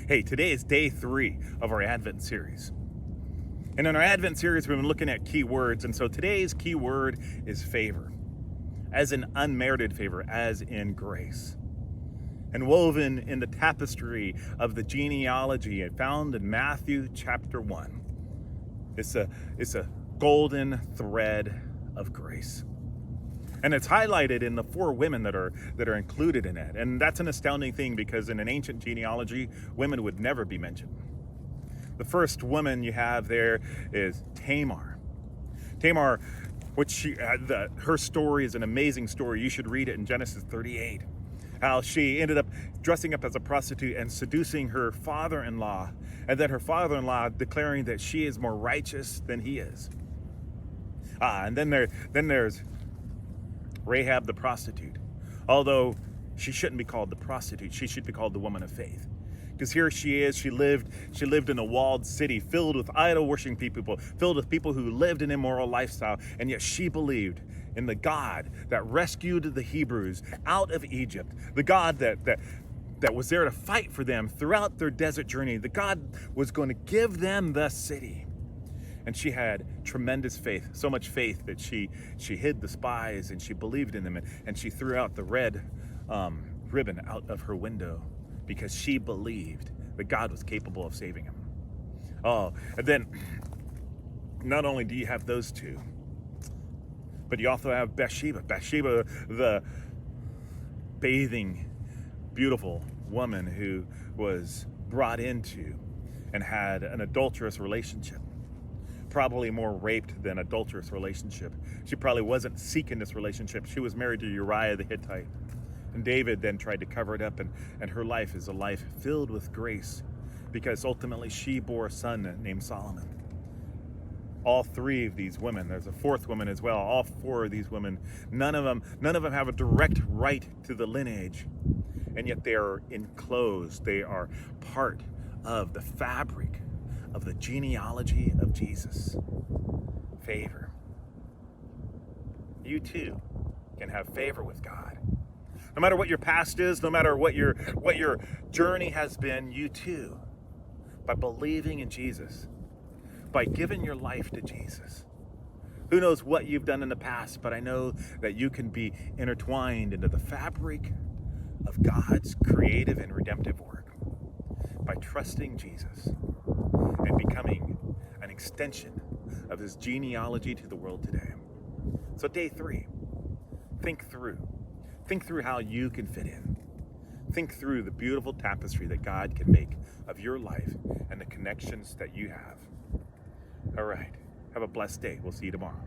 Hey, today is day 3 of our Advent series. And in our Advent series, we've been looking at key words. And so today's key word is favor, as in unmerited favor, as in grace. And woven in the tapestry of the genealogy found in Matthew chapter 1, it's a golden thread of grace. And it's highlighted in the 4 women that are included in it. And that's an astounding thing, because in an ancient genealogy, women would never be mentioned. The first woman you have there is Tamar. Tamar, her story is an amazing story. You should read it in Genesis 38. How she ended up dressing up as a prostitute and seducing her father-in-law, and then her father-in-law declaring that she is more righteous than he is. And then there's Rahab the prostitute. Although she shouldn't be called the prostitute, she should be called the woman of faith. Because here she is, she lived in a walled city filled with idol-worshiping people, filled with people who lived an immoral lifestyle, and yet she believed in the God that rescued the Hebrews out of Egypt, the God that was there to fight for them throughout their desert journey. The God was going to give them the city. And she had tremendous faith, so much faith that she hid the spies and she believed in them, and she threw out the red ribbon out of her window because she believed that God was capable of saving him. Oh, and then not only do you have those two, but you also have Bathsheba. Bathsheba, the bathing, beautiful woman who was brought into and had an adulterous relationship. Probably more raped than adulterous relationship. She probably wasn't seeking this relationship. She was married to Uriah the Hittite. And David then tried to cover it up, and her life is a life filled with grace, because ultimately she bore a son named Solomon. All 3 of these women, there's a 4th woman as well, all 4 of these women, none of them have a direct right to the lineage, and yet they are enclosed, they are part of the fabric of the genealogy of Jesus. Favor. You too can have favor with God. No matter what your past is, no matter what your journey has been, you too, by believing in Jesus, by giving your life to Jesus. Who knows what you've done in the past, but I know that you can be intertwined into the fabric of God's creative and redemptive work by trusting Jesus and becoming an extension of his genealogy to the world today. So day 3, think through how you can fit in. Think through the beautiful tapestry that God can make of your life and the connections that you have. All right, have a blessed day. We'll see you tomorrow.